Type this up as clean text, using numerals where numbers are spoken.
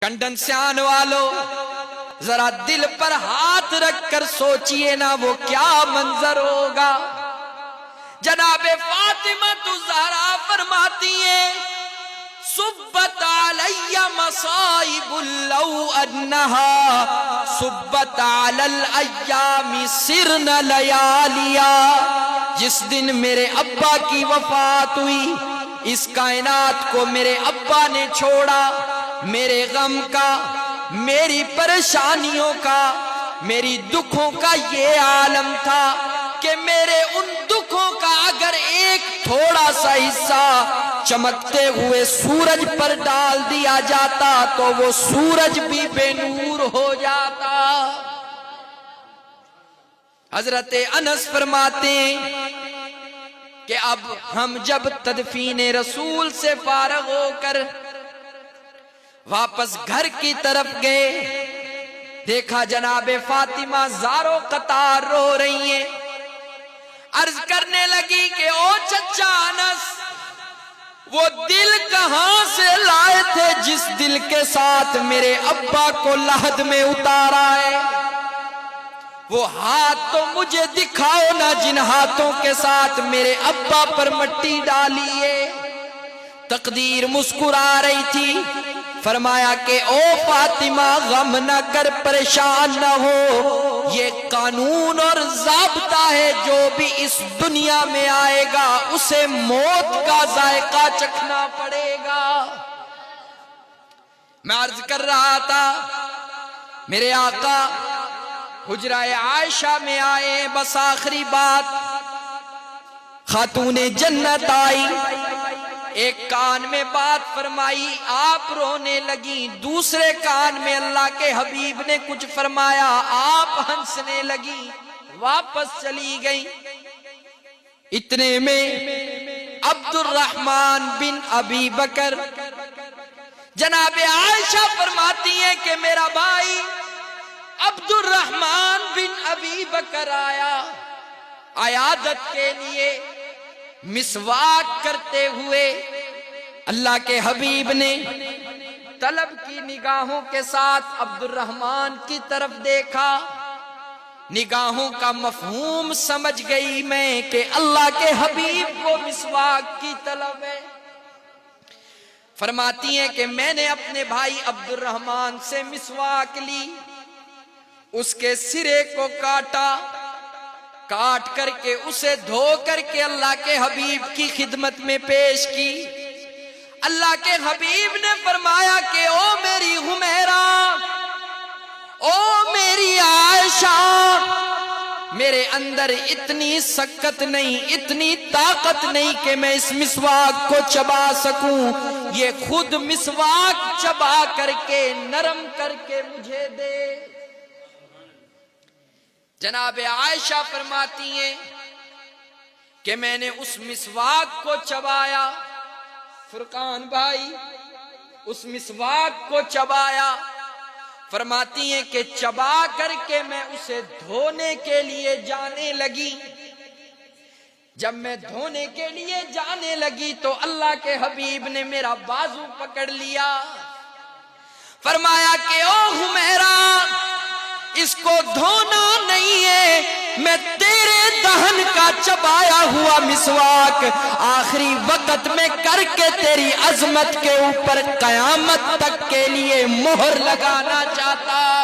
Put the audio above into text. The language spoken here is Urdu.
کنڈن سیان والو ذرا دل پر ہاتھ رکھ کر سوچئے نا وہ کیا منظر ہوگا۔ جناب فاطمہ الزہرا فرماتی ہیں صبت علی مصائب لو انہا صبت علی الایام سرن لیالیا۔ جس دن میرے ابا کی وفات ہوئی، اس کائنات کو میرے ابا نے چھوڑا، میرے غم کا، میری پریشانیوں کا، میری دکھوں کا یہ عالم تھا کہ میرے ان دکھوں کا اگر ایک تھوڑا سا حصہ چمکتے ہوئے سورج پر ڈال دیا جاتا تو وہ سورج بھی بے نور ہو جاتا۔ حضرت انس فرماتے ہیں کہ اب ہم جب تدفین رسول سے فارغ ہو کر واپس گھر کی طرف گئے، دیکھا جناب فاطمہ زارو قطار رو رہی ہیں۔ عرض کرنے لگی کہ او چچا انس، وہ دل کہاں سے لائے تھے جس دل کے ساتھ میرے ابا کو لحد میں اتارا ہے؟ وہ ہاتھ تو مجھے دکھاؤ نا جن ہاتھوں کے ساتھ میرے ابا پر مٹی ڈالی ہے۔ تقدیر مسکرا رہی تھی، فرمایا کہ او فاطمہ غم نہ کر، پریشان نہ ہو، یہ قانون اور ضابطہ ہے، جو بھی اس دنیا میں آئے گا اسے موت کا ذائقہ چکھنا پڑے گا۔ میں عرض کر رہا تھا میرے آقا حجرہ عائشہ میں آئے، بس آخری بات خاتون جنت آئی، ایک کان میں بات فرمائی، آپ رونے لگی، دوسرے کان میں اللہ کے حبیب نے کچھ فرمایا، آپ ہنسنے لگی، واپس چلی گئی۔ اتنے میں عبد الرحمن بن ابی بکر، جناب عائشہ فرماتی ہیں کہ میرا بھائی عبد الرحمن بن ابی بکر آیا، عیادت کے لیے مسواک کرتے ہوئے اللہ کے حبیب نے طلب کی نگاہوں کے ساتھ عبد الرحمن کی طرف دیکھا۔ نگاہوں کا مفہوم سمجھ گئی میں کہ اللہ کے حبیب کو مسواک کی طلب ہے۔ فرماتی ہیں کہ میں نے اپنے بھائی عبد الرحمن سے مسواک لی، اس کے سرے کو کاٹا، کاٹ کر کے اسے دھو کر کے اللہ کے حبیب کی خدمت میں پیش کی۔ اللہ کے حبیب نے فرمایا کہ او میری حمیرہ، او میری عائشہ، میرے اندر اتنی سکت نہیں، اتنی طاقت نہیں کہ میں اس مسواک کو چبا سکوں، یہ خود مسواک چبا کر کے نرم کر کے مجھے دے۔ جناب عائشہ فرماتی ہیں کہ میں نے اس مسواک کو چبایا، فرقان بھائی اس مسواک کو چبایا، فرماتی ہیں کہ چبا کر کے میں اسے دھونے کے لیے جانے لگی۔ جب میں دھونے کے لیے جانے لگی تو اللہ کے حبیب نے میرا بازو پکڑ لیا، فرمایا کہ او حمیرہ، اس کو دھونا نہیں ہے، میں تیرے دہن کا چبایا ہوا مسواک آخری وقت میں کر کے تیری عظمت کے اوپر قیامت تک کے لیے مہر لگانا چاہتا۔